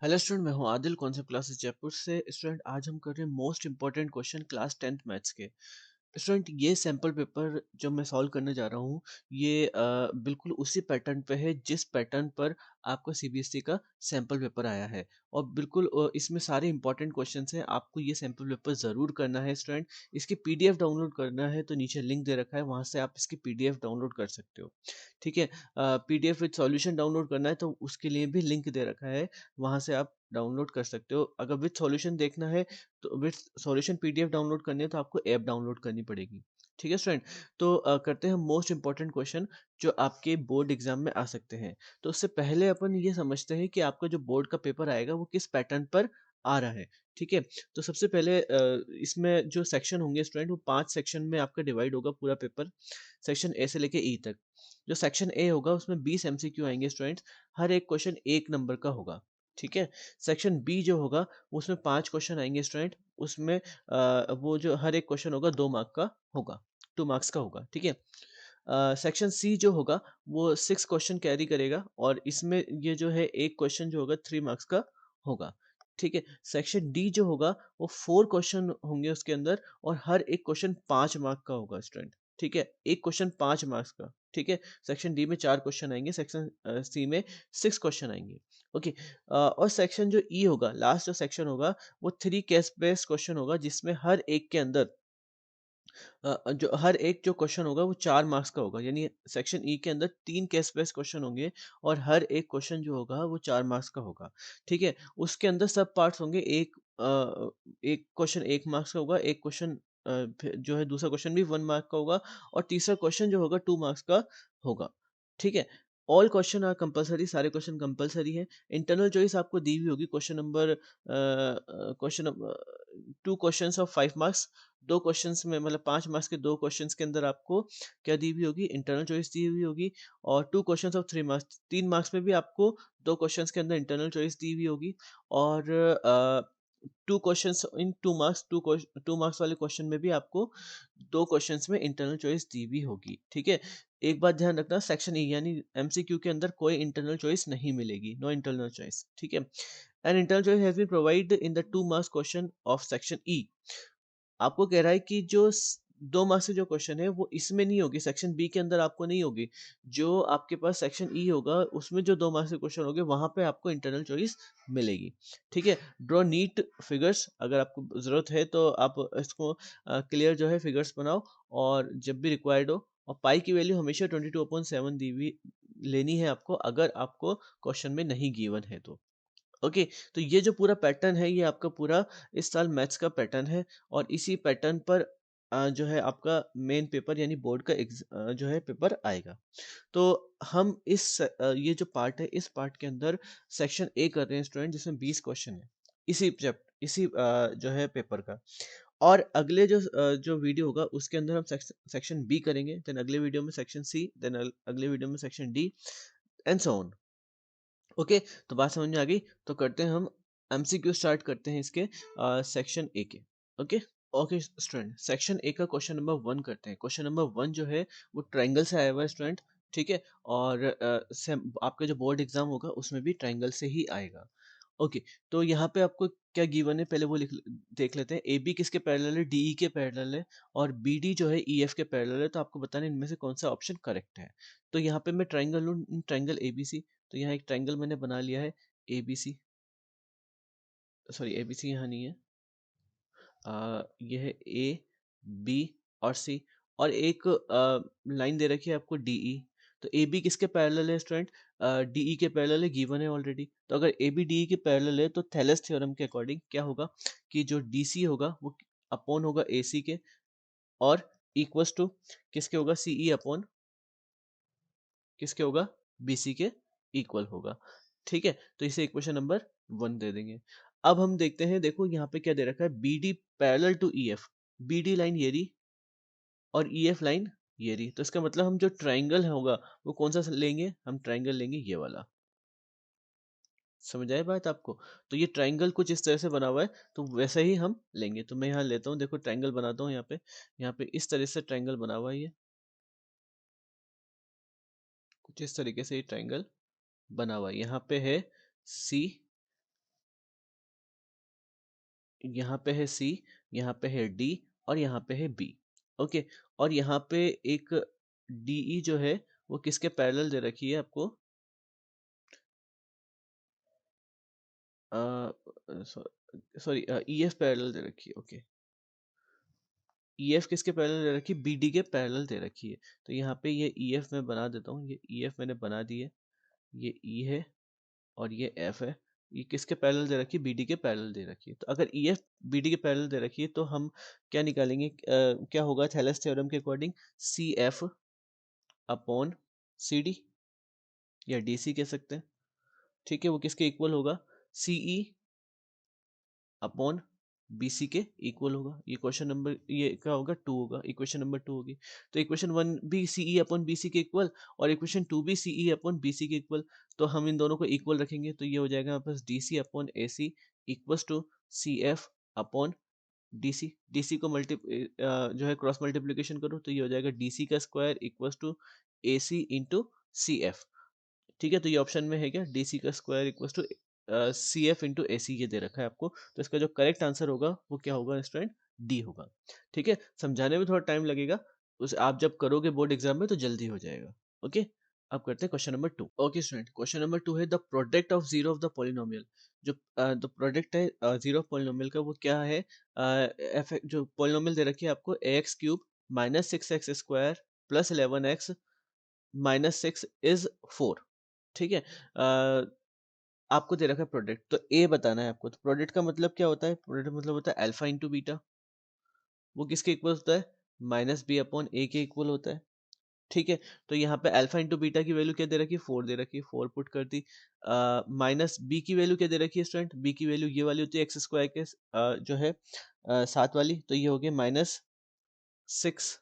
Hello student, मैं हूं Adil. Concept classes Jaipur से। स्टूडेंट, आज हम कर रहे हैं most important question class 10th maths के। स्टूडेंट, ये सैम्पल पेपर जो मैं सॉल्व करने जा रहा हूँ, ये बिल्कुल उसी पैटर्न पे है जिस पैटर्न पर आपका सीबीएसई का सैम्पल पेपर आया है। और बिल्कुल इसमें सारे इंपॉर्टेंट क्वेश्चंस हैं। आपको ये सैम्पल पेपर ज़रूर करना है स्टूडेंट। इसकी पीडीएफ डाउनलोड करना है तो नीचे लिंक दे रखा है, वहाँ से आप इसकी पीडीएफ डाउनलोड कर सकते हो। ठीक है। पीडीएफ विद सॉल्यूशन डाउनलोड करना है तो उसके लिए भी लिंक दे रखा है, वहाँ से आप डाउनलोड कर सकते हो। अगर विद सॉल्यूशन देखना है तो विद सॉल्यूशन पीडीएफ डाउनलोड करनी है तो आपको ऐप डाउनलोड करनी पड़ेगी। ठीक है स्टूडेंट। तो करते हैं मोस्ट इंपॉर्टेंट क्वेश्चन जो आपके बोर्ड एग्जाम में आ सकते हैं। तो उससे पहले अपन ये समझते हैं कि आपका जो बोर्ड का पेपर आएगा वो किस पैटर्न पर आ रहा है। ठीक है। तो सबसे पहले इसमें जो सेक्शन होंगे स्टूडेंट, वो 5 सेक्शन में आपका डिवाइड होगा पूरा पेपर, सेक्शन ए से लेके ई तक। जो सेक्शन ए होगा उसमें 20 एमसीक्यू आएंगे स्टूडेंट्स। हर एक क्वेश्चन 1 नंबर का होगा। ठीक है। सेक्शन बी जो होगा उसमें 5 क्वेश्चन आएंगे स्टूडेंट। उसमें वो जो हर एक क्वेश्चन होगा 2 मार्क का होगा, 2 मार्क्स का होगा। ठीक है। सेक्शन सी जो होगा वो 6 क्वेश्चन कैरी करेगा और इसमें ये जो है एक क्वेश्चन जो होगा 3 मार्क्स का होगा। ठीक है। सेक्शन डी जो होगा वो 4 क्वेश्चन होंगे उसके अंदर और हर एक क्वेश्चन 5 मार्क का होगा स्टूडेंट। ठीक है। एक क्वेश्चन 5 मार्क्स का। ठीक है। सेक्शन डी में 4 क्वेश्चन आएंगे, सेक्शन सी में 6 क्वेश्चन आएंगे। ओके। और सेक्शन जो ई होगा, लास्ट जो सेक्शन होगा, वो 3 केस बेस्ड क्वेश्चन होगा जिसमें हर एक के अंदर जो हर एक जो क्वेश्चन होगा वो 4 मार्क्स का होगा। यानी सेक्शन ई के अंदर 3 केस बेस्ड क्वेश्चन होंगे और हर एक क्वेश्चन जो होगा वो 4 मार्क्स का होगा। ठीक है। उसके अंदर सब पार्ट्स होंगे। एक क्वेश्चन 1 मार्क्स का होगा, एक क्वेश्चन जो है दूसरा क्वेश्चन भी 1 मार्क का होगा और तीसरा क्वेश्चन जो होगा 2 मार्क्स का होगा। ठीक है। ऑल क्वेश्चन आर कंपलसरी, सारे क्वेश्चन कंपलसरी है। इंटरनल चॉइस आपको दी हुई होगी। Question number 2 questions of 5 marks, 2 questions में मतलब 5 मार्क्स के 2 क्वेश्चंस के अंदर आपको क्या दी हुई होगी, इंटरनल चॉइस दी हुई होगी। और 2 क्वेश्चंस ऑफ 3 मार्क्स, 3 मार्क्स में भी आपको 2 क्वेश्चंस के अंदर इंटरनल चॉइस दी हुई होगी। और 2 क्वेश्चंस इन 2 मार्क्स, 2 मार्क्स वाले क्वेश्चन में भी आपको 2 क्वेश्चंस में इंटरनल चॉइस दी हुई होगी। ठीक है। एक बात ध्यान रखना, सेक्शन ई यानी एमसीक्यू के अंदर कोई इंटरनल चॉइस नहीं मिलेगी, नो इंटरनल चॉइस। ठीक है। An internal choice has been provided in the 2 marks question of section E. आपको कह रहा है कि जो 2 मार्क्स से जो क्वेश्चन है वो इसमें नहीं होगी, सेक्शन बी के अंदर आपको नहीं होगी। जो आपके पास सेक्शन ई होगा उसमें जो 2 मार्क्स के क्वेश्चन होंगे वहां पे आपको इंटरनल चॉइस मिलेगी। ठीक है। ड्रॉ नीट फिगर्स, अगर आपको जरूरत है तो आप इसको क्लियर जो है फिगर्स बनाओ और जब भी रिक्वायर्ड हो। और पाई की वैल्यू हमेशा 22/7 दी हुई लेनी है आपको, अगर आपको क्वेश्चन में नहीं गिवन है तो। ओके। तो ये जो पूरा पैटर्न है ये आपका पूरा इस साल मैथ्स का पैटर्न है और इसी पैटर्न पर जो है आपका मेन पेपर यानी बोर्ड का जो है पेपर आएगा। तो हम ये जो पार्ट है इस पार्ट के अंदर सेक्शन ए कर रहे हैं स्टूडेंट, जिसमें 20 क्वेश्चन है इसी जो है पेपर का। और अगले जो वीडियो होगा उसके अंदर हम सेक्शन बी करेंगे, देन अगले वीडियो में सेक्शन सी, देन अगले वीडियो में section D and so on. Okay. तो बात समझ में आ गई। तो करते हैं हम एमसीक्यू स्टार्ट करते हैं इसके सेक्शन ए के। Okay. Okay student, section A का क्वेश्चन नंबर 1 करते हैं। क्वेश्चन नंबर 1 जो है वो ट्रायंगल से आया हुआ है स्टूडेंट। ठीक है। और आपका जो बोर्ड एग्जाम होगा उसमें भी ट्रायंगल से ही आएगा। ओके। तो यहाँ पे आपको क्या गिवन है पहले वो देख लेते हैं। ए बी किसके पैरेलल है, डी ई के पैरेलल है। और बी डी जो है ई एफ के पैरेलल है। तो आपको बताना है इनमें से कौन सा ऑप्शन करेक्ट है। तो यहाँ पे मैं ट्रायंगल लूँ, ट्रायंगल ए बी सी। तो यहाँ एक ट्रायंगल मैंने बना लिया है A B C. Sorry, A B C यहाँ नहीं है। ये है ए बी और सी। और एक लाइन दे रखी है आपको डी ई। तो ए बी किसके पैरेलल है स्टूडेंट, डी ई के पैरेलल है, गिवन है ऑलरेडी। तो अगर ए बी डी ई के पैरेलल है तो थेलेस थ्योरम के अकॉर्डिंग क्या होगा कि जो डी सी होगा वो अपॉन होगा ए सी के और इक्वल्स टू किसके होगा, सी ई अपॉन किसके होगा, बी सी के इक्वल होगा। ठीक है। तो इसे इक्वेशन नंबर 1 दे देंगे। अब हम देखते हैं, देखो यहाँ पे क्या दे रखा है, B D parallel to E F. B D line ये रही और ई एफ लाइन ये रही। तो इसका मतलब हम जो ट्राइंगल होगा वो कौन सा लेंगे, हम ट्राइंगल लेंगे ये वाला। समझ आए बात आपको। तो ये ट्राइंगल कुछ इस तरह से बना हुआ है तो वैसे ही हम लेंगे। तो मैं यहाँ लेता हूँ, देखो ट्राइंगल बनाता हूँ यहाँ पे इस तरह से ट्राइंगल बना हुआ है। ये कुछ इस तरीके से ये ट्राइंगल बना हुआ है। यहाँ पे है सी यहाँ पे है सी, यहाँ पे है डी और यहाँ पे है बी। ओके, और यहाँ पे एक डीई जो है वो किसके पैरेलल दे रखी है आपको? सॉरी, ईएफ पैरेलल दे रखी है। ओके, ईएफ किसके पैरेलल दे रखी है? बीडी के पैरेलल दे रखी है। तो यहाँ पे ये ईएफ मैं बना देता हूँ, ये ईएफ मैंने बना दी है, ये ई है और ये एफ है। ये किसके पैरेलल दे रखी है? बीडी के पैरेलल दे रखी है। तो अगर ईएफ बीडी के पैरेलल दे रखी है तो हम क्या निकालेंगे? क्या होगा थैलेस थ्योरम के according? C F upon C D या डी सी कह सकते हैं। ठीक है, वो किसके इक्वल होगा? सीई अपॉन बीसी के इक्वल होगा। ये क्वेश्चन नंबर, ये क्या होगा? 2 होगा, इक्वेशन नंबर 2 होगी। तो इक्वेशन 1 भी सीई अपॉन बीसी के इक्वल और इक्वेशन 2 भी सीई अपॉन बीसी के इक्वल। तो हम इन दोनों को इक्वल रखेंगे तो ये हो जाएगा हमारे पास D C upon A C equals to C F upon D C. D C को जो है क्रॉस मल्टीप्लीकेशन करो तो ये हो जाएगा डी सी का square equals to A C into C F. ठीक है, तो ये ऑप्शन में है क्या? डी सी का square equals to C F into A C, ये दे रखा है आपको। तो इसका जो करेक्ट आंसर होगा वो क्या होगा स्टूडेंट? डी होगा। ठीक है, समझाने में थोड़ा टाइम लगेगा, उस आप जब करोगे बोर्ड एग्जाम में तो जल्दी हो जाएगा। ओके, अब करते हैं question number 2। Okay student, question number 2 है the product of zero of the polynomial. जो द प्रोडक्ट है जीरो ऑफ पॉलिनोमियल का, वो क्या है? जो पॉलिनोमियल दे रखी है आपको, A X cube minus six X square plus 11x minus six is 4। ठीक है, आपको दे रखा है प्रोडक्ट, तो ए बताना है आपको। तो प्रोडक्ट का मतलब क्या होता है? प्रोडक्ट मतलब होता है अल्फा इंटू बीटा। वो किसके इक्वल होता है? माइनस बी अपॉन ए के इक्वल होता है। ठीक है, तो यहाँ पे अल्फा इंटू बीटा की वैल्यू क्या दे रखी है? 4 दे रखी है, 4 पुट कर दी। माइनस बी की वैल्यू क्या दे रखी है स्टूडेंट? बी की वैल्यू ये वाली होती है एक्स स्क्वायर के जो है 7 वाली, तो ये हो गया माइनस 6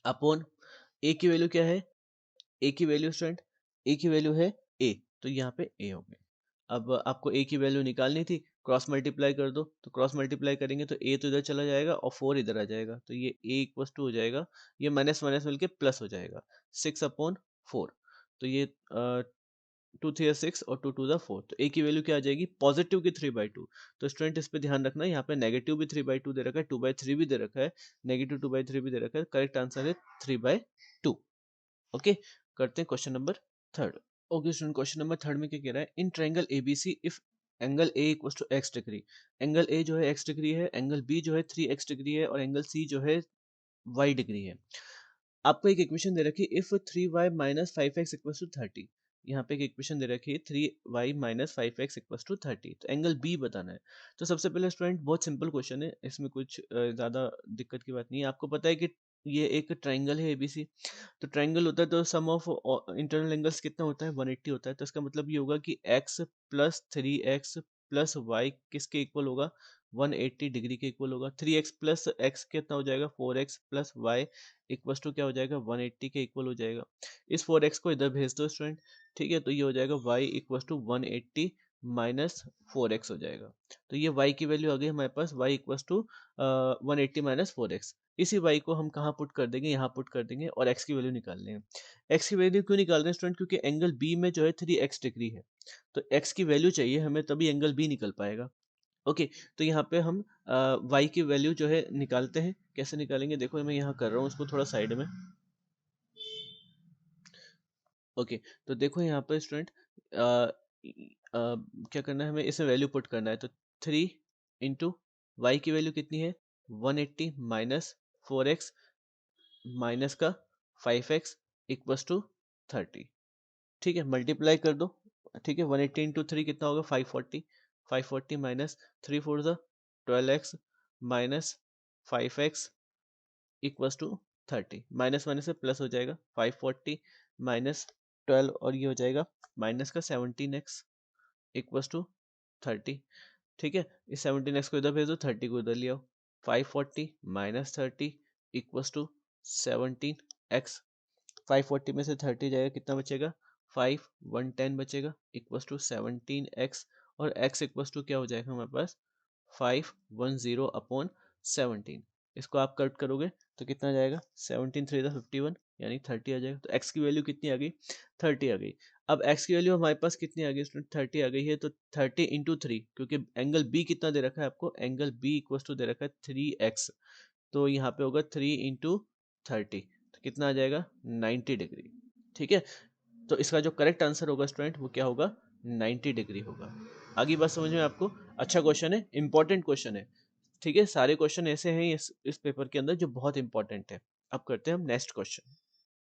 अपॉन ए की वैल्यू क्या है? ए की वैल्यू स्टूडेंट, ए की वैल्यू है ए, तो यहाँ पे ए हो गए। अब आपको ए की वैल्यू निकालनी थी, क्रॉस मल्टीप्लाई कर दो। तो क्रॉस मल्टीप्लाई करेंगे तो ए तो इधर चला जाएगा और 4 इधर आ जाएगा, तो ये ए इक्वस टू हो जाएगा, ये माइनस माइनस मिलके प्लस हो जाएगा 6 अपॉन 4। तो ये 2 3 6 और 2 2 4, तो ए की वैल्यू क्या आ जाएगी? पॉजिटिव की 3/2। तो स्टूडेंट इस पे ध्यान रखना, यहाँ पे नेगेटिव भी 3/2 दे रखा है, 2/3 भी दे रखा है, नेगेटिव 2/3 भी दे रखा है। करेक्ट आंसर है 3/2। ओके, करते हैं question number 3। Okay student, question number 3 में क्या कह रहा है? In triangle ABC if angle A equals to x degree, angle A जो है एक्स डिग्री है, एंगल बी जो है 3x डिग्री है और एंगल सी जो है y डिग्री है। आपको एक इक्वेशन दे रखी है if 3y minus 5x equals to 30। यहाँ पे एक इक्वेशन दे रखी है 3y minus 5x equals to 30, तो एंगल बी बताना है। तो सबसे पहले स्टूडेंट बहुत सिंपल क्वेश्चन है, इसमें कुछ ज़्यादा दिक्कत की बात नहीं है। आपको पता है कि ये एक ट्राइंगल है एबीसी, तो ट्राइंगल होता है तो सम ऑफ इंटरनल एंगल्स कितना होता है? 180 होता है। तो इसका मतलब ये होगा कि x plus 3x plus y किसके इक्वल होगा? 180 डिग्री के इक्वल होगा। 3x प्लस एक्स कितना हो जाएगा? 4x plus Y equals to क्या हो जाएगा? 180 के इक्वल हो जाएगा। इस 4x को इधर भेज दो स्टूडेंट। ठीक है, तो ये हो जाएगा y equals to 180 minus 4x हो जाएगा। तो ये y की वैल्यू आ गई हमारे पास, y equals to 180 minus 4x। इसी y को हम कहाँ पुट कर देंगे? यहाँ पुट कर देंगे और x की वैल्यू निकाल लेंगे। x की वैल्यू क्यों निकाल रहे हैं स्टूडेंट? क्योंकि एंगल b में जो है 3x डिग्री है, तो x की वैल्यू चाहिए हमें, तभी एंगल b निकल पाएगा। ओके, तो यहाँ पे हम y की वैल्यू जो है निकालते हैं। कैसे निकालेंगे? देखो मैं यहाँ कर रहा हूँ उसको थोड़ा साइड में। ओके, तो देखो यहाँ पे स्टूडेंट क्या करना है हमें? इसमें वैल्यू पुट करना है। तो 3 इंटू वाई की वैल्यू कितनी है? 180 माइनस 4x माइनस का 5x इक्वल्स टू 30। ठीक है, मल्टीप्लाई कर दो। ठीक है, 180 इंटू 3 कितना होगा? 540। 540 माइनस 3 4 ज़ा 12x minus 5x equals to 30। Minus minus से प्लस हो जाएगा, 540 माइनस 12 और ये हो जाएगा माइनस का 17x इक्वल्स टू 30। ठीक है, इस 17x को इधर भेज दो, 30 को इधर ले आओ। 540 माइनस 30 इक्वल्स टू 17x। 540 में से 30 जाएगा, कितना बचेगा? 5 110 बचेगा इक्वल्स टू 17x, और x इक्वल्स टू क्या हो जाएगा हमारे पास? 510 अपॉन 17। इसको आप कट करोगे तो कितना आ जाएगा, 17 3 51 यानी 30 आ जाएगा। तो x की वैल्यू कितनी आ गई, 30 आ गई। अब x की वैल्यू हमारे पास कितनी आ गई स्टूडेंट, 30 आ गई है। तो 30 इंटू 3, क्योंकि एंगल b कितना दे रखा है आपको, एंगल b इक्वल टू दे रखा है 3x, तो यहाँ पे होगा 3 इंटू 30, तो कितना आ जाएगा 90 डिग्री। ठीक है, तो इसका जो करेक्ट आंसर होगा स्टूडेंट वो क्या होगा, 90 डिग्री होगा। आगे बात समझ में आपको, अच्छा क्वेश्चन है, इंपॉर्टेंट क्वेश्चन है। ठीक है, सारे क्वेश्चन ऐसे हैं इस पेपर के अंदर जो बहुत इंपॉर्टेंट है। अब करते हैं हम next question.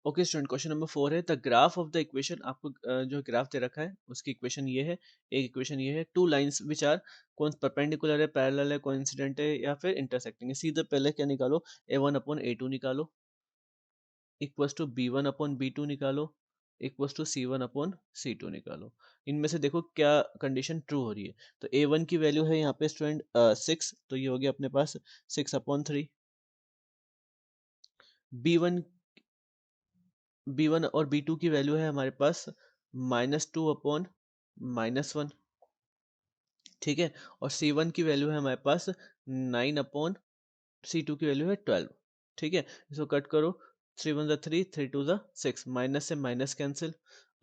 Okay student, question number 4 है, the graph of the equation. आपको जो ग्राफ दे रखा है उसकी इक्वेशन ये है, एक इक्वेशन ये है, टू लाइंस विच आर कौन परपेंडिकुलर है, पैरेलल है, कोइंसिडेंट है या फिर इंटरसेक्टिंग है। सीधे पहले क्या निकालो, a1 अपॉन a2 निकालो, equals to b1 upon b2 निकालो, equals to c1 upon c2 निकालो। इनमें से देखो क्या कंडीशन ट्रू हो रही है। तो a1 की वैल्यू है यहाँ पे स्टूडेंट 6, तो ये हो गया अपने पास 6 अपॉन 3। b1 b1 और b2 की वैल्यू है हमारे पास -2 अपॉन -1। ठीक है, और c1 की वैल्यू है हमारे पास 9 अपॉन c2 की वैल्यू है 12। ठीक है, इसको कट करो, 3 1 ज़ा 3, 3 2 ज़ा 6, माइनस से माइनस कैंसिल।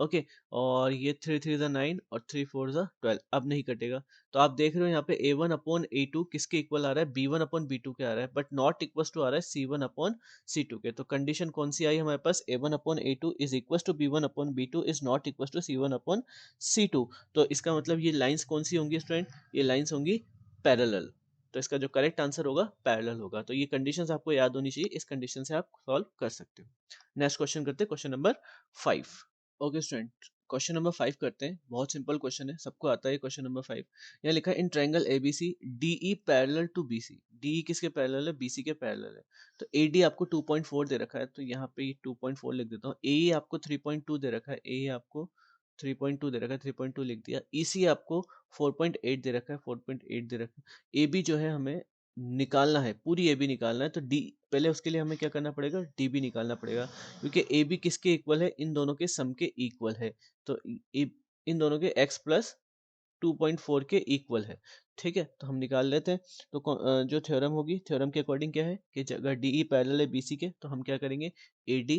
ओके, और ये 3 3 ज़ा 9 और 3 4 ज़ा 12, अब नहीं कटेगा। तो आप देख रहे हो यहाँ पे a1 अपॉन a2 किसके इक्वल आ रहा है, b1 अपॉन b2 के आ रहा है, बट नॉट इक्वल टू आ रहा है c1 अपॉन c2 के। तो कंडीशन कौन सी आई हमारे पास, a1 upon a2 is equal to b1 upon b2 is not equal to c1 upon c2। तो इसका मतलब ये लाइंस कौन सी होंगी स्टूडेंट, ये लाइंस होंगी पैरेलल। तो इसका जो करेक्ट आंसर होगा पैरेलल होगा। तो ये कंडीशंस आपको याद होनी चाहिए, इस कंडीशन से आप सॉल्व कर सकते हो। नेक्स्ट क्वेश्चन करते हैं, question number 5। Okay student, question number 5 करते हैं, बहुत सिंपल क्वेश्चन है, सबको आता है क्वेश्चन नंबर 5। यहाँ लिखा है in triangle ABC DE parallel to BC. DE किसके पैरेलल है, बीसी के पैरेलल है। तो एडी आपको 2.4 दे रखा है, तो यहाँ पे 2.4 लिख देता हूँ। ए आपको 3.2 दे रखा है, ए आपको 3.2 दे रखा है, 3.2 लिख दिया। ईसी आपको 4.8 दे रखा है, 4.8 दे रखा है। ए बी जो है हमें निकालना है, पूरी ए बी निकालना है, तो डी पहले उसके लिए हमें क्या करना पड़ेगा, डी बी निकालना पड़ेगा, क्योंकि ए बी किसके इक्वल है, इन दोनों के सम के इक्वल है। तो इन दोनों के x प्लस 2.4 के इक्वल है। ठीक है, तो हम निकाल लेते हैं। तो जो थ्योरम होगी, थ्योरम के अकॉर्डिंग क्या है कि अगर डी ई पैरेलल है बी सी के, तो हम क्या करेंगे, A D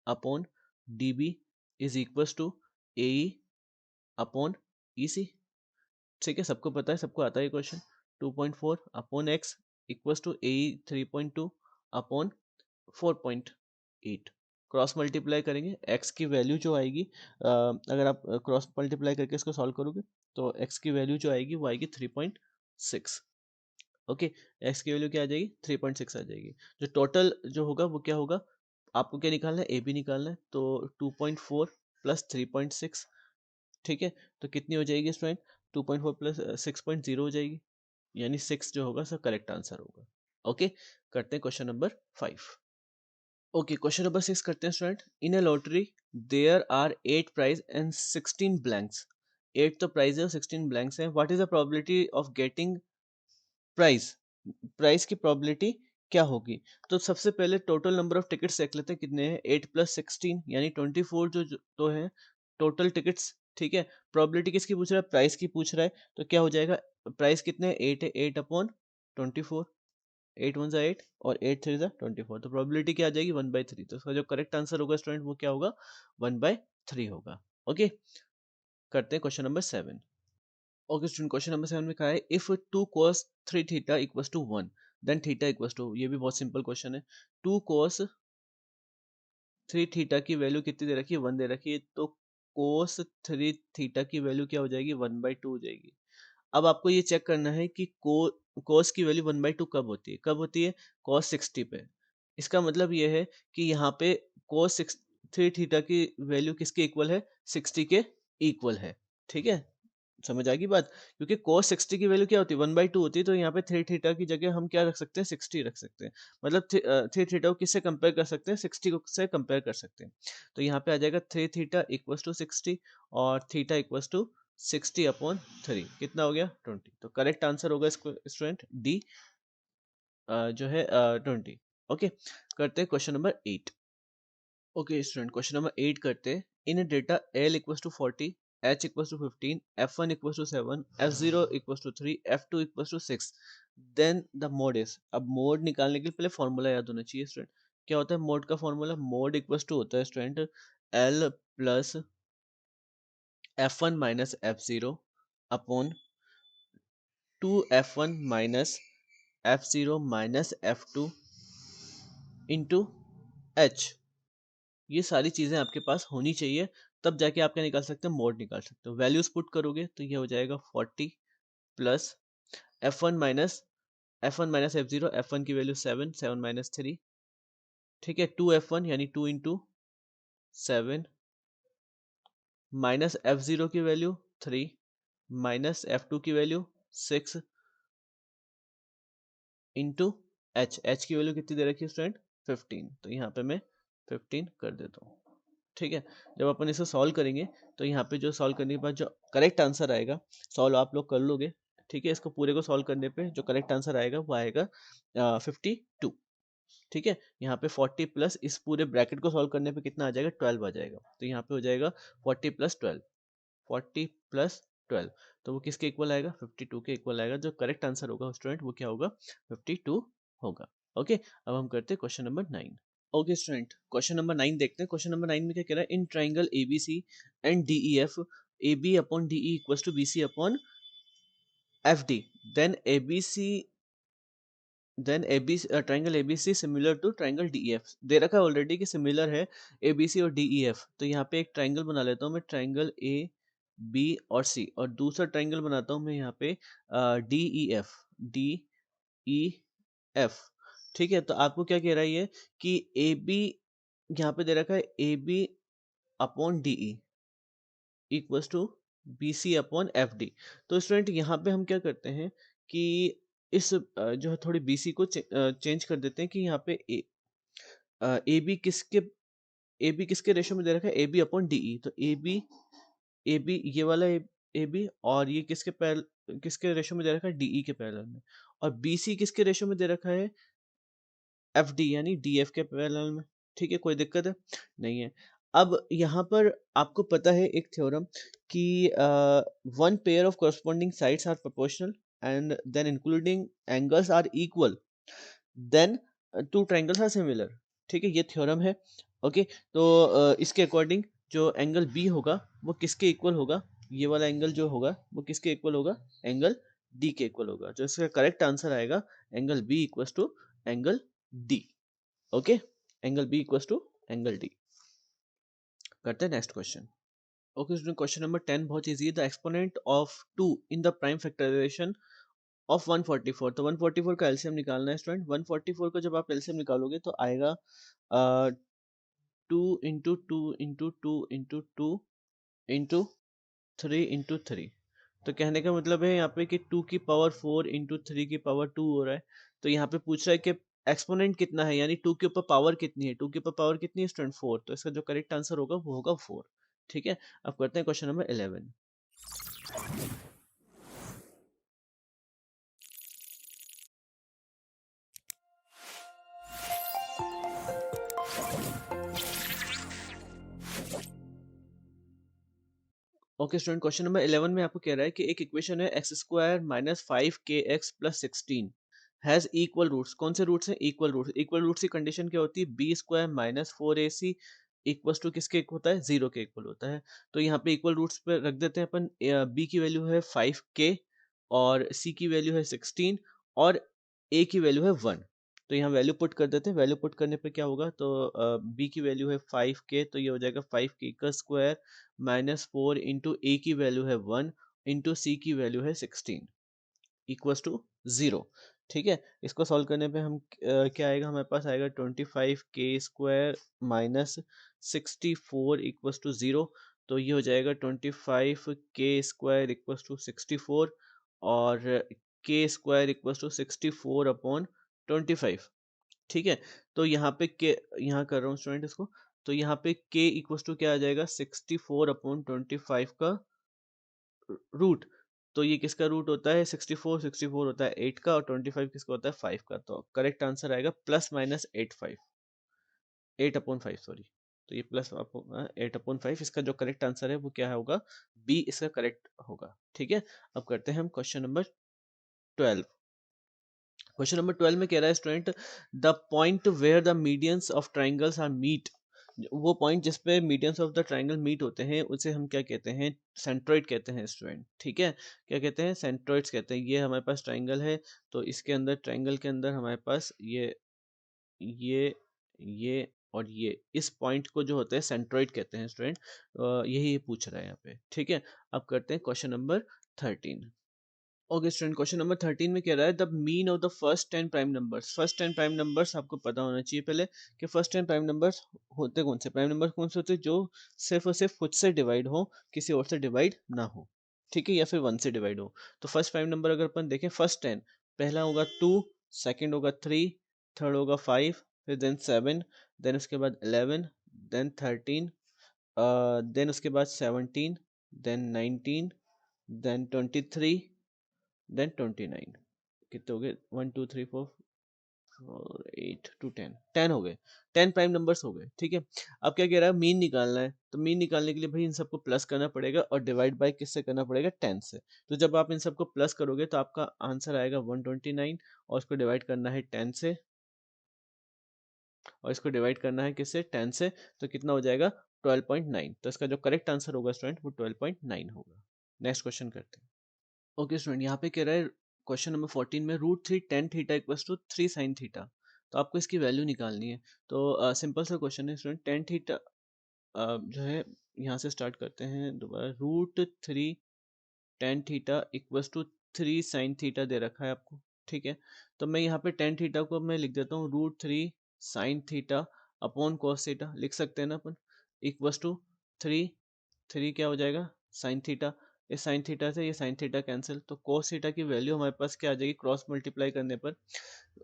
upon D B is equal to A E upon E C. ठीक है, सबको पता है, सबको आता है question. 2.4 upon X equals to A 3.2 upon 4.8। Cross multiply करेंगे, x की वैल्यू जो आएगी, अगर आप क्रॉस मल्टीप्लाई करके इसको सॉल्व करोगे तो x की वैल्यू जो आएगी वो आएगी 3.6। ओके, x की वैल्यू क्या आ जाएगी, 3.6 आ जाएगी। जो टोटल जो होगा वो क्या होगा, आपको क्या निकालना है, ए बी निकालना है। तो 2.4 प्लस 3.6, ठीक है, तो कितनी हो जाएगी स्टूडेंट, 2.4 प्लस 6.0 हो जाएगी, यानी 6 जो होगा सब करेक्ट आंसर होगा। ओके, करते हैं question number 5। Okay, question number 6 करते हैं student. In a lottery there are 8 prize and 16 blanks. 8 तो प्राइज है और 16 ब्लैंक्स हैं। What is the probability of getting prize, price की प्रोबेबिलिटी क्या होगी। तो सबसे पहले टोटल नंबर ऑफ टिकट्स देख लेते हैं कितने हैं, 8 प्लस 16 यानी 24 तो है टोटल टिकट्स। ठीक है, प्रोबेबिलिटी किसकी पूछ रहा है, प्राइस की पूछ रहा है। तो क्या हो जाएगा, प्राइस कितने 8 है, 8 अपॉन 24, 8 1 ज़ा 8 और 8 3 ज़ा 24। तो प्रोबेबिलिटी क्या आ जाएगी 1/3। तो इसका जो करेक्ट आंसर होगा स्टूडेंट वो क्या होगा, 1/3 होगा। ओके, करते हैं question number 7। Okay student, question number 7 में कहा है if 2 cos 3 theta equals to 1 then theta equals to, ये भी बहुत सिंपल क्वेश्चन है। 2 cos 3 थीटा की वैल्यू कितनी दे रखी है, 1 दे रखी है, तो cos 3 थीटा की वैल्यू क्या हो जाएगी, 1/2 हो जाएगी। अब आपको ये चेक करना है कि cos की वैल्यू 1/2 कब होती है, कब होती है, cos 60 पे। इसका मतलब ये है कि यहाँ पे cos 3 थीटा की वैल्यू किसके इक्वल है, 60 के इक्वल है। ठीक है, समझ आ गई बात, क्योंकि cos 60 की वैल्यू क्या होती है, 1/2 होती है। तो यहाँ पे 3 थीटा की जगह हम क्या रख सकते हैं, 60 रख सकते हैं। मतलब 3 थीटा को किससे कंपेयर कर सकते हैं, 60 को से कंपेयर कर सकते हैं। तो यहाँ पे आ जाएगा 3 थीटा इक्वल्स टू 60 और थीटा इक्वल्स टू 60 अपॉन 3, कितना हो गया 20। तो करेक्ट आंसर होगा इसको स्टूडेंट डी, जो है 20। ओके, करते हैं question number 8। Okay student, question number 8 करते हैं। In data L equals to 40 h equals to 15, f1 equals to 7, f0 equals to 3, f2 equals to 6, then the mode is, अब mode निकालने के लिए पहले फॉर्मूला याद होना चाहिए स्टूडेंट। क्या होता है मोड का फॉर्मूला? मोड इक्वल्स टू होता है student L plus f1 minus f0 upon 2f1 minus f0 minus f2 into h। ये सारी चीजें आपके पास होनी चाहिए, तब जाके आप क्या निकाल सकते हैं? मोड निकाल सकते हो। वैल्यूज पुट करोगे तो ये हो जाएगा 40 plus F one minus F zero, F one की वैल्यू 7, 7 - 3, ठीक है, 2f1 यानी 2 इंटू 7 माइनस एफ जीरो की वैल्यू 3 माइनस एफ टू की वैल्यू 6 इंटू एच की वैल्यू कितनी दे रखी है स्टूडेंट? 15। तो यहाँ पे मैं 15 कर देता हूँ, ठीक है। जब अपन इसे सॉल्व करेंगे तो यहाँ पे जो सॉल्व करने के बाद जो करेक्ट आंसर आएगा, सॉल्व आप लोग कर लोगे, ठीक है। इसको पूरे को सॉल्व करने पे जो करेक्ट आंसर आएगा वो आएगा 52, ठीक है। यहाँ पे 40 प्लस इस पूरे ब्रैकेट को सॉल्व करने पे कितना आ जाएगा? 12 आ जाएगा। तो यहाँ पे हो जाएगा 40 प्लस 12, 40 प्लस 12, तो वो किसके इक्वल आएगा? 52 के इक्वल आएगा। जो करेक्ट आंसर होगा स्टूडेंट वो क्या होगा? 52 होगा। ओके, अब हम करते हैं question number 9। Okay student, question number 9 देखते हैं। क्वेश्चन नंबर 9 में क्या कह रहा है? In triangle ABC and DEF, AB upon DE equals to BC upon FD, then ABC, then triangle ABC similar to triangle DEF। दे रखा है ऑलरेडी कि सिमिलर है ABC और DEF। तो यहाँ पे एक ट्राइंगल बना लेता हूँ मैं, ट्राइंगल AB और C, और दूसरा ट्राइंगल बनाता हूँ मैं यहाँ पे DEF। ठीक है, तो आपको क्या कह रहा है ये कि AB यहाँ पे दे रखा है AB upon DE equals to BC upon FD। तो स्टूडेंट यहाँ पे हम क्या करते हैं कि इस जो है थोड़ी BC को चेंज कर देते हैं कि यहाँ पे AB किसके रेशो में दे रखा है? AB upon DE। तो AB ये वाला AB, और ये किसके रेशो में दे रखा है? DE के पैरेलल में। और BC किसके रेशो में दे रखा है? FD यानी DF के पैरेलल में। ठीक है, कोई दिक्कत है? नहीं है। अब यहाँ पर आपको पता है एक थ्योरम कि one pair of corresponding sides are proportional and then including angles are equal, then two triangles are similar. ठीक है, ये थ्योरम है। ओके, तो इसके अकॉर्डिंग जो एंगल बी होगा वो किसके इक्वल होगा? ये वाला एंगल जो होगा वो किसके इक्वल होगा? एंगल डी के इक्वल होगा। जो इसका करेक्ट आंसर आएगा angle B equals to angle D. Okay, angle B equals to angle D. करते हैं next question. Okay student, question number 10 बहुत इजी है। The exponent of 2 in the prime factorisation of 144। तो 144 का एलसीएम निकालना है student. 144 का जब आप एलसीएम निकालोगे तो आएगा 2 इंटू 2 इंटू 2 इंटू 2 इंटू 3 तो कहने का मतलब है यहाँ पे कि 2 की पावर 4 इंटू 3 की पावर 2 हो रहा है। तो यहाँ पे पूछ रहा है कि एक्सपोनेंट कितना है, यानी 2 के ऊपर पावर कितनी है? 2 के ऊपर पावर कितनी है स्टूडेंट? 4। तो इसका जो करेक्ट आंसर होगा वो होगा 4। ठीक है, अब करते हैं question number 11। Okay student, question number 11 में आपको कह रहा है कि एक इक्वेशन है x square minus 5kx plus 16 has equal roots. कौन से रूट्स हैं? Equal roots. इक्वल रूट्स की कंडीशन क्या होती है? B square minus 4ac equals to किसके इक्वल होता है? 0 के इक्वल होता है। तो यहाँ पे इक्वल रूट्स पे रख देते हैं अपन। बी की वैल्यू है 5k और सी की वैल्यू है 16 और ए की वैल्यू है 1। तो यहाँ वैल्यू पुट कर देते हैं। वैल्यू पुट करने पे क्या होगा? तो बी की वैल्यू है 5k, तो ये हो जाएगा 5k का स्क्वायर माइनस 4 इंटू ए की वैल्यू है 1 इंटू सी की वैल्यू है 16 इक्वल्स टू 0। ठीक है, इसको सॉल्व करने पे हम क्या आएगा? हमारे पास आएगा 25k square minus 64 equals to 0। तो ये हो जाएगा 25k स्क्वायर इक्वल्स टू 64 और k square equals to 64 upon 25। ठीक है, तो यहाँ पे k, यहाँ कर रहा हूँ स्टूडेंट इसको, तो यहाँ पे k इक्वल्स टू क्या आ जाएगा? 64 अपॉन 25 का रूट। तो ये किसका रूट होता है? 64 होता है 8 का, और 25 किसका होता है? 5 का। तो करेक्ट आंसर आएगा प्लस माइनस 8 अपॉन 5 सॉरी। तो ये प्लस आप 8/5, इसका जो करेक्ट आंसर है वो क्या होगा, बी इसका करेक्ट होगा। ठीक है, अब करते हैं हम क्वेश्चन नंबर 12। क्वेश्चन नंबर 12 में कह रहा है student, the point where the medians of triangles are meet, वो पॉइंट जिस पे medians of the triangle meet होते हैं उसे हम क्या कहते हैं, सेंट्रोइड कहते हैं स्टूडेंट। ठीक है, क्या कहते हैं, सेंट्रोइड्स कहते हैं। ये हमारे पास ट्राइंगल है, तो इसके अंदर ट्राइंगल के अंदर हमारे पास ये ये और ये इस पॉइंट को जो होता है सेंट्रोइड कहते हैं स्टूडेंट। यही पूछ रहा है यहाँ पे। ठीक है, अब करते हैं question number 13। Okay student, question number 13 में कह रहा है the mean of the first 10 prime numbers. First 10 prime numbers आपको पता होना चाहिए पहले कि फर्स्ट 10 प्राइम नंबर्स होते कौन से, प्राइम नंबर कौन से होते हैं जो सिर्फ और सिर्फ खुद से डिवाइड हो, किसी और से डिवाइड ना हो। ठीक है, या फिर 1 से डिवाइड हो। तो फर्स्ट प्राइम नंबर अगर अपन देखें, फर्स्ट 10, पहला होगा 2, सेकेंड होगा 3, थर्ड होगा 5, फिर देन 7, देन उसके बाद 11, देन 13, देन उसके बाद 17, देन 19, देन 23, देन 29। कितने हो गए, 1 2 3 4 8 to 10 हो गए, 10 प्राइम नंबर्स हो गए। ठीक है, अब क्या कह रहा है, मीन निकालना है। तो मीन निकालने के लिए भाई इन सबको प्लस करना पड़ेगा और डिवाइड बाय किससे करना पड़ेगा, 10 से। तो जब आप इन सबको प्लस करोगे तो आपका आंसर आएगा 129, और उसको डिवाइड करना है 10 से, और इसको डिवाइड करना है किससे, 10 से। तो कितना हो जाएगा, 12.9। तो इसका जो करेक्ट आंसर होगा स्टूडेंट वो 12.9 होगा। नेक्स्ट क्वेश्चन करते हैं। ओके स्टूडेंट, यहाँ पे कह रहा है क्वेश्चन नंबर 14 में √3 tan theta equals to 3 sin theta. तो आपको इसकी वैल्यू निकालनी है। तो सिंपल सा क्वेश्चन है स्टूडेंट, टेन थीटा जो है, यहाँ से स्टार्ट करते हैं दोबारा। √3 tan theta equals to 3 sin theta दे रखा है आपको। ठीक है, तो मैं यहाँ पे टेन थीटा को मैं लिख देता हूँ √3 sin theta upon cos theta, लिख सकते हैं ना अपन, इक्वल्स टू 3, 3 क्या हो जाएगा, साइन थीटा। इस साइन थीटा से ये साइन थीटा कैंसिल, तो कोस थीटा की वैल्यू हमारे पास क्या आ जाएगी, क्रॉस मल्टीप्लाई करने पर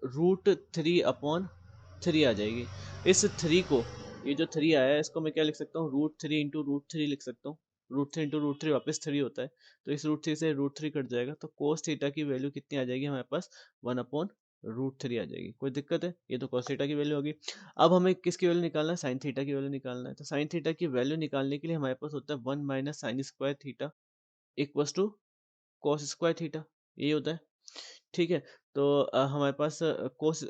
√3/3 आ जाएगी। इस 3 को, ये जो 3 आया है इसको मैं क्या लिख सकता हूँ, √3 × √3 लिख सकता हूँ। √3 × √3 वापस 3 होता है, तो इस √3 से √3 कट जाएगा, तो कोस थीटा की वैल्यू कितनी आ जाएगी हमारे पास, 1/√3 आ जाएगी। कोई दिक्कत है, ये तो cos थीटा की वैल्यू होगी। अब हमें किसकी वैल्यू निकालना है, साइन थीटा की वैल्यू निकालना है। तो साइन थीटा की वैल्यू निकालने के लिए हमारे पास होता है 1 - sin² theta equals to cos² theta, यही होता है। ठीक है, तो हमारे पास कोस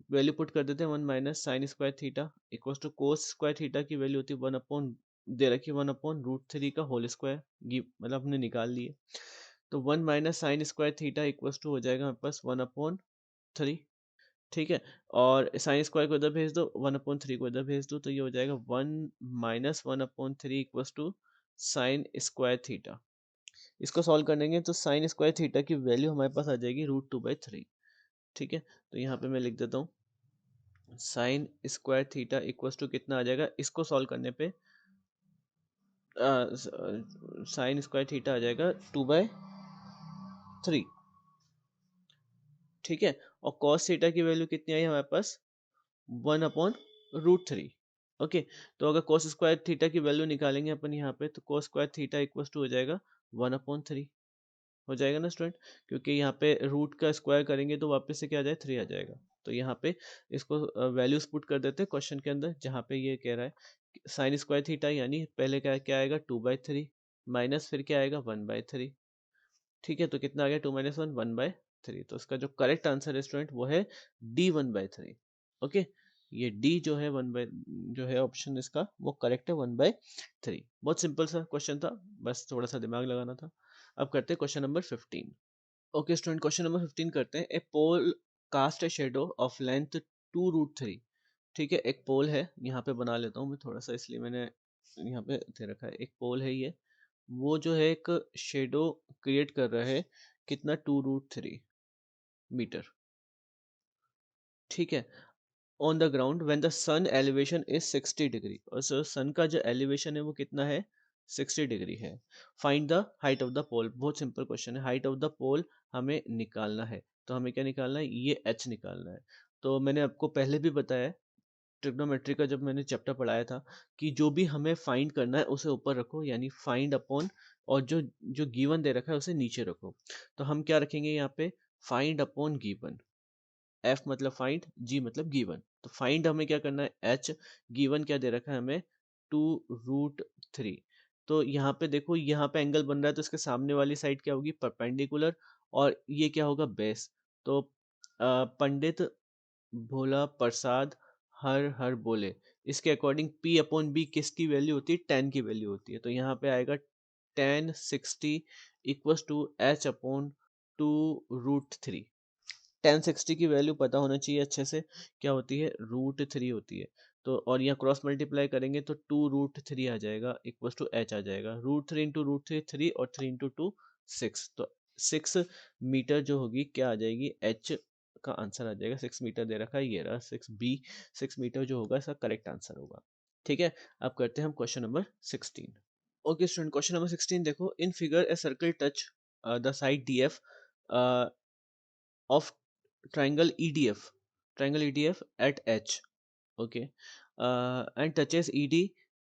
वैल्यू पुट कर देते हैं, 1 - sin² theta equals to cos² theta की वैल्यू होती है 1 अपॉन, दे रखी 1/√3 का होल स्क्वायर, मतलब हमने निकाल लिए। तो 1 - sin² थीटा इक्वल्स टू हो जाएगा हमारे पास 1/3। ठीक है, और साइन स्क्वायर को इधर भेज दो, 1/3 को इधर भेज दो, तो ये हो जाएगा 1 - 1/3 इक्वल्स टू sin² थीटा। इसको सॉल्व करेंगे तो sin² थीटा की वैल्यू हमारे पास आ जाएगी √2/3। ठीक है, तो यहाँ पे मैं लिख देता हूँ sin² थीटा इक्वल्स टू कितना आ जाएगा, इसको सॉल्व करने पे sin² थीटा आ जाएगा 2/3। ठीक है, और cos थीटा की वैल्यू कितनी आई हमारे पास, 1/√3। ओके, तो अगर cos² थीटा की वैल्यू निकालेंगे अपन यहाँ पे, तो cos² थीटा इक्वल्स टू हो जाएगा 1/3 हो जाएगा ना स्टूडेंट, क्योंकि यहाँ पे रूट का स्क्वायर करेंगे तो वापस से क्या आ जाए, 3 आ जाएगा। तो यहाँ पे इसको वैल्यूज पुट कर देते हैं क्वेश्चन के अंदर, जहाँ पे ये कह रहा है sin² थीटा, यानी पहले क्या क्या आएगा, 2/3 माइनस फिर क्या आएगा, 1/3। ठीक है, तो कितना आ गया, 2 - 1 1/3। तो इसका जो करेक्ट आंसर है स्टूडेंट वो है D 1/3। ओके, ये डी जो है जो है ऑप्शन इसका वो करेक्ट है, 1/3। बहुत सिंपल सा क्वेश्चन था, बस थोड़ा सा दिमाग लगाना था। अब करते हैं question number 15। Okay student, question number 15 करते हैं। A pole cast a shadow of length 2√3। ठीक है, एक पोल है, यहाँ पे बना लेता हूँ मैं थोड़ा सा, इसलिए मैंने यहाँ पे दे रखा है। एक पोल है ये, वो जो है एक शेडो क्रिएट कर रहा है, कितना, 2√3 मीटर। ठीक है, on the ground when the sun elevation is 60 degree, और सन का जो एलिवेशन है वो कितना है, 60 डिग्री है। Find the height of the pole. बहुत सिंपल क्वेश्चन है, हाइट ऑफ द पोल हमें निकालना है। तो हमें क्या निकालना है, ये एच निकालना है। तो मैंने आपको पहले भी बताया, ट्रिग्नोमेट्री का जब मैंने चैप्टर पढ़ाया था, कि जो भी हमें फाइंड करना है उसे ऊपर रखो, यानी फाइंड अपॉन, और जो जो गिवन दे रखा है उसे नीचे रखो। तो हम क्या रखेंगे यहाँ पे, फाइंड अपॉन गिवन। एफ मतलब फाइंड, जी मतलब गिवन। तो फाइंड हमें क्या करना है, एच, गिवन क्या दे रखा है हमें, 2√3। तो यहाँ पे देखो, यहाँ पे एंगल बन रहा है तो इसके सामने वाली साइड क्या होगी, परपेंडिकुलर, और ये क्या होगा, बेस। तो पंडित भोला प्रसाद हर हर बोले, इसके अकॉर्डिंग P अपॉन बी किसकी वैल्यू होती है, 10 की वैल्यू होती है। तो यहाँ पे आएगा 1060 इक्वल्स टू H अपॉन 2√3। 1060 की वैल्यू पता होना चाहिए अच्छे से, क्या होती है, √3 होती है। तो और यहाँ क्रॉस मल्टीप्लाई करेंगे तो 2√3 आ जाएगा इक्वल्स टू H आ जाएगा। √3 इंटू √3 3, और 3 इंटू 2 6। तो 6 मीटर जो होगी क्या आ जाएगी, H का आंसर आ जाएगा। 6 मीटर दे रखा है, ये रहा 6B। 6 मीटर जो होगा इसका करेक्ट आंसर होगा। ठीक है, अब करते हैं हम question number 16। Okay student, question number 16 देखो, in figure a circle touch the side DF of triangle EDF at H, okay, and touches ED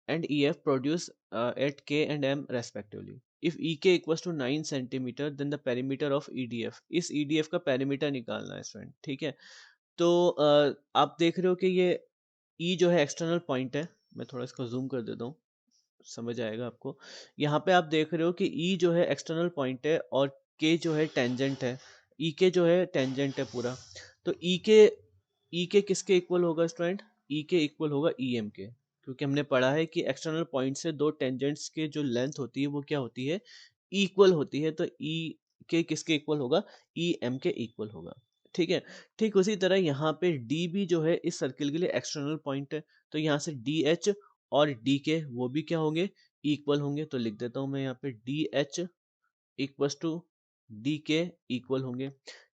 and EF produce at K and M respectively. If EK equals to 9 centimeter, then the perimeter of EDF, इस EDF का perimeter निकालना है student. ठीक है, तो आप देख रहे हो कि ये E जो है एक्सटर्नल पॉइंट है। मैं थोड़ा इसको जूम कर देता हूँ, समझ आएगा आपको। यहाँ पे आप देख रहे हो कि E जो है एक्सटर्नल पॉइंट है और K जो है टेंजेंट है, E के जो है टेंजेंट है पूरा। तो E के किसके इक्वल होगा स्टूडेंट, E के इक्वल होगा EM के, क्योंकि हमने पढ़ा है कि एक्सटर्नल पॉइंट से दो टेंजेंट्स के जो लेंथ होती है वो क्या होती है, इक्वल होती है। तो E के किसके इक्वल होगा, EM के इक्वल होगा। ठीक है, ठीक उसी तरह यहाँ पे D भी जो है इस सर्किल के लिए एक्सटर्नल पॉइंट है। तो यहाँ से DH और डी के वो भी क्या होंगे, इक्वल होंगे। तो लिख देता हूं मैं यहाँ पे D H equals to D के इक्वल होंगे।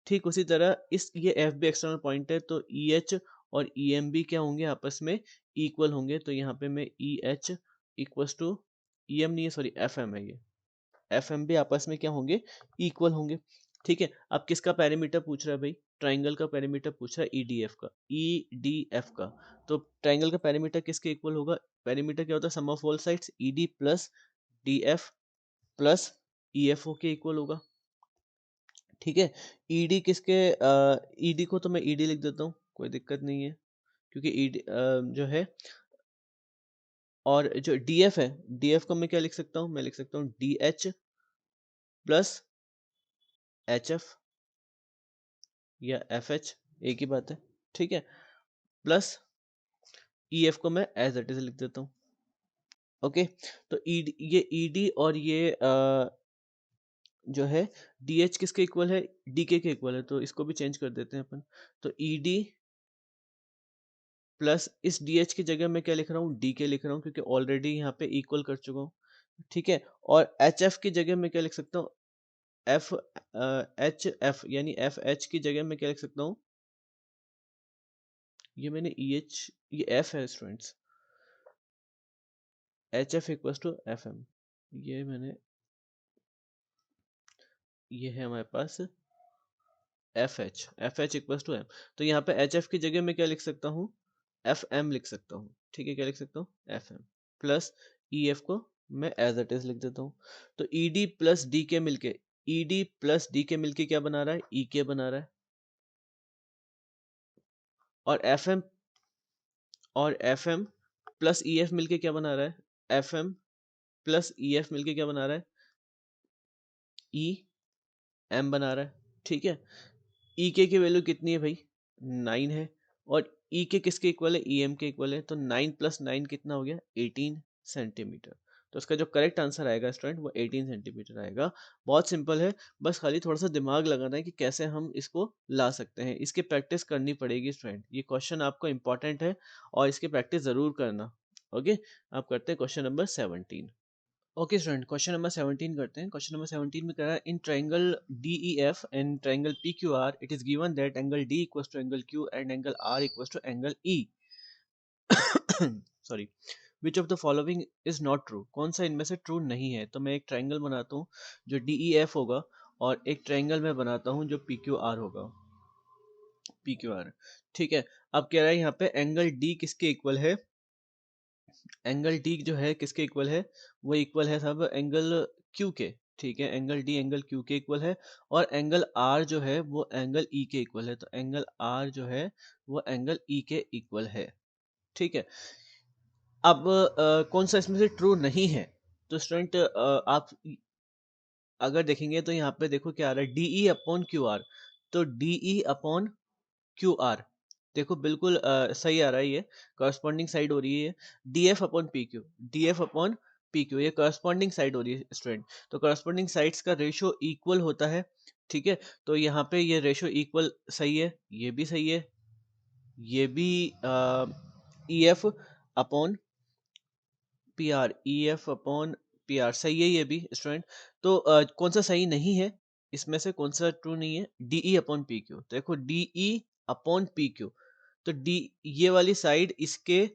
ठीक उसी तरह इस ये एफ भी एक्सटर्नल पॉइंट है, तो ई एच और ई एम भी क्या होंगे, आपस में इक्वल होंगे। तो यहाँ पे मैं E H equals to, E M नहीं है सॉरी, एफ एम है, ये एफ एम भी आपस में क्या होंगे, इक्वल होंगे। ठीक है, अब किसका पैरामीटर पूछ रहा है भाई, ट्राइंगल का पैरामीटर पूछ रहा है ईडीएफ का, ईडीएफ का। तो ट्राइंगल का पैरामीटर किसके इक्वल होगा, पैरामीटर क्या होता है, sum of all sides, ED plus DF plus ईएफओ के इक्वल होगा। ठीक है, ईडी किसके, ईडी को तो मैं ईडी लिख देता हूँ, कोई दिक्कत नहीं है, क्योंकि ईडी जो है, और जो डीएफ है, डीएफ को मैं क्या लिख सकता हूँ, मैं लिख सकता हूँ D H plus H F या एफ एच, एक ही बात है। ठीक है, प्लस ई एफ को मैं एज इट इज लिख देता हूँ। ओके, तो ये ईडी और ये जो है डी एच किसके इक्वल है, डी के इक्वल है। तो इसको भी चेंज कर देते हैं अपन। तो ईडी प्लस इस डी एच की जगह मैं क्या लिख रहा हूँ, डी के लिख रहा हूँ, क्योंकि ऑलरेडी यहाँ पे इक्वल कर चुका हूँ। ठीक है, और एच एफ की जगह मैं क्या लिख सकता हूँ, एफ एच एफ, यानी एफ एच की जगह मैं क्या लिख सकता हूँ, ये मैंने ई एच, ये एफ है students, H F equals to F M, ये मैंने, ये है हमारे पास F H equals to M. तो यहाँ पे एच एफ की जगह मैं क्या लिख सकता हूँ, एफ एम लिख सकता हूँ। ठीक है, क्या लिख सकता हूँ, F M plus E F को मैं एज इट इज लिख देता हूँ। तो ई डी प्लस डी के मिलके, ई डी प्लस डी के मिलके क्या बना रहा है, ई के बना रहा है। और एफ एम, और F M plus E F मिलके क्या बना रहा है, F M plus E F मिलके क्या बना रहा है, ई एम बना रहा है। ठीक है, ई के की वैल्यू कितनी है भाई, 9 है, और ई के किसके इक्वल है, ई एम के इक्वल है। तो 9 प्लस 9 कितना हो गया, 18 सेंटीमीटर। तो इसका जो करेक्ट आंसर आएगा स्टूडेंट वो 18 सेंटीमीटर आएगा। बहुत सिंपल है, बस खाली थोड़ा सा दिमाग लगाना है कि कैसे हम इसको ला सकते हैं। इसकी प्रैक्टिस करनी पड़ेगी स्टूडेंट, ये क्वेश्चन आपको इंपॉर्टेंट है और इसकी प्रैक्टिस जरूर करना। ओके, आप करते हैं question number 17। Okay student, question number 17 करते हैं। क्वेश्चन नंबर 17 में कह रहा है, in triangle D E F and triangle P Q R it is given that angle D equals to angle Q and angle R equals to angle E. Sorry, which of the following is not true, कौन सा इनमें से true नहीं है। तो मैं एक triangle बनाता हूँ जो डी ई एफ होगा, और एक ट्राइंगल मैं बनाता हूँ जो पी क्यू आर होगा, पी क्यू आर। ठीक है, अब कह रहा है यहाँ पे एंगल डी किसके इक्वल है, एंगल डी जो है किसके इक्वल है, वो इक्वल है सब एंगल क्यू के। ठीक है, एंगल डी एंगल क्यू के इक्वल है, और एंगल आर जो है वो एंगल ई के इक्वल है। तो एंगल आर जो है वो एंगल ई के इक्वल है। ठीक है, अब कौन सा इसमें से ट्रू नहीं है? तो स्टूडेंट आप अगर देखेंगे तो यहाँ पे देखो क्या आ रहा है, DE अपॉन QR। तो DE अपॉन QR देखो बिल्कुल सही आ रहा है, ये कॉरस्पॉन्डिंग साइड हो रही है। DF upon PQ, DF upon PQ ये कॉरस्पॉन्डिंग साइड हो रही है स्टूडेंट। तो कॉरस्पॉन्डिंग साइड्स का रेशियो इक्वल होता है, ठीक है। तो यहाँ पे ये रेशियो इक्वल सही है, ये भी सही है, ये भी EF upon PR, EF upon PR सही है ये भी स्टूडेंट। तो कौन सा सही नहीं है इसमें से, कौन सा ट्रू नहीं है? DE upon PQ। तो देखो DE अपॉन PQ, तो डी ये वाली साइड इसके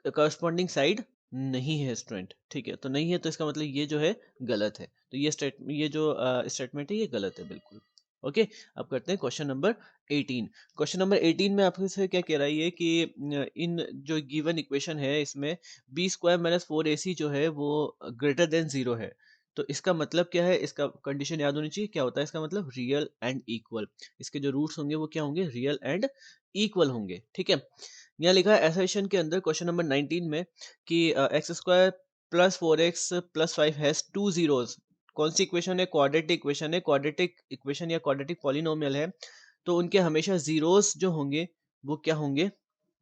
करस्पॉन्डिंग साइड नहीं है स्टूडेंट, ठीक है। तो नहीं है तो इसका मतलब ये जो है गलत है। तो ये जो स्टेटमेंट है ये गलत है बिल्कुल। ओके, अब करते हैं क्वेश्चन नंबर 18। क्वेश्चन नंबर 18 में आपसे क्या कह रहा है ये कि इन जो गिवन इक्वेशन है इसमें b² - 4ac जो है वो ग्रेटर देन 0 है। तो इसका मतलब क्या है? इसका कंडीशन याद होनी चाहिए। क्या होता है इसका मतलब? Real and equal. इसके जो रूट्स होंगे वो क्या होंगे? रियल एंड इक्वल होंगे, ठीक है। यहाँ लिखा है एसेशन के अंदर क्वेश्चन नंबर 19 में कि x² + 4x + 5 हैज 2 zeros। कौन सी इक्वेशन है? क्वाड्रेटिक इक्वेशन है। क्वाड्रेटिक इक्वेशन या क्वाड्रेटिक पॉलिनोमियल है, तो उनके हमेशा जीरोस जो होंगे वो क्या होंगे?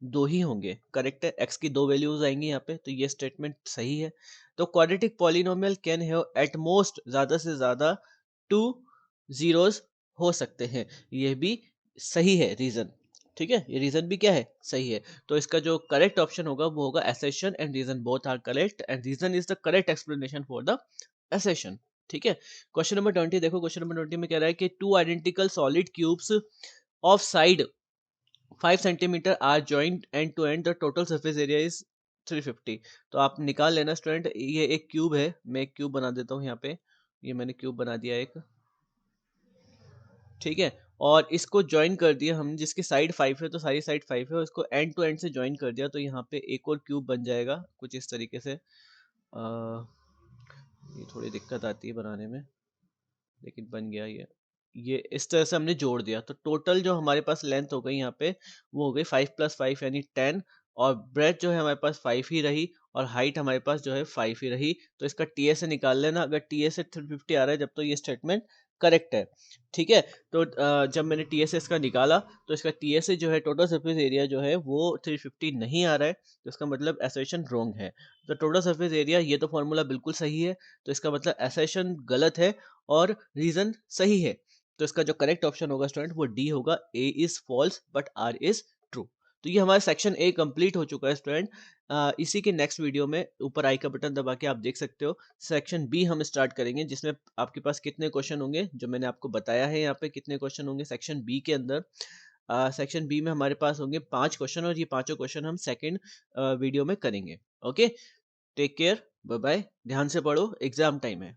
दो ही होंगे। करेक्ट है, x की दो वैल्यूज आएंगी यहाँ पे, तो ये स्टेटमेंट सही है। तो quadratic polynomial can have at most, ज्यादा से ज्यादा 2 जीरोस हो सकते हैं। ये भी सही है रीजन, ठीक है। ये रीजन भी क्या है? सही है। तो इसका जो करेक्ट ऑप्शन होगा वो होगा assertion and reason both are correct and reason is the correct explanation for the assertion, ठीक है। क्वेश्चन नंबर 20 देखो। क्वेश्चन नंबर 20 में कह रहा है कि 2 identical solid cubes of side 5 centimetre are joint end to end, the total surface area is 350। तो आप निकाल लेना स्टूडेंट। ये एक क्यूब है, मैं एक क्यूब बना देता हूँ यहाँ पे। ये मैंने क्यूब बना दिया एक, ठीक है। और इसको ज्वाइन कर दिया हमने, जिसकी साइड 5 है तो सारी साइड 5 है, और इसको एंड टू एंड से ज्वाइन कर दिया, तो यहाँ पे एक और क्यूब बन जाएगा कुछ इस तरीके से। ये थोड़ी दिक्कत आती है बनाने में, लेकिन बन गया ये इस तरह से हमने जोड़ दिया। तो टोटल जो हमारे पास लेंथ हो गई यहाँ पे वो हो गई 5 + 5 यानी 10, और ब्रेथ जो है हमारे पास 5 ही रही, और हाइट हमारे पास जो है 5 ही रही। तो इसका टीएस से निकाल लेना। अगर टीएस से 350 आ रहा है जब, तो ये स्टेटमेंट करेक्ट है, ठीक है। तो जब मैंने टीएस इसका निकाला तो इसका टीएस जो है टोटल सरफेस एरिया जो है वो 350 नहीं आ रहा है, तो इसका मतलब एसर्शन रॉन्ग है। तो टोटल सरफेस एरिया ये तो फॉर्मूला बिल्कुल सही है, तो इसका मतलब एसर्शन गलत है और रीजन सही है। तो इसका जो करेक्ट ऑप्शन होगा स्टूडेंट वो डी होगा, A is false but R is true. तो ये हमारा सेक्शन ए कंप्लीट हो चुका है स्टूडेंट। इसी के नेक्स्ट वीडियो में ऊपर आई का बटन दबा के आप देख सकते हो सेक्शन बी हम स्टार्ट करेंगे, जिसमें आपके पास कितने क्वेश्चन होंगे जो मैंने आपको बताया है यहाँ पे कितने क्वेश्चन होंगे सेक्शन बी के अंदर। सेक्शन बी में हमारे पास होंगे 5 क्वेश्चन, और ये पांचों क्वेश्चन हम सेकेंड वीडियो में करेंगे। Okay, take care, bye bye, ध्यान से पढ़ो, एग्जाम टाइम है।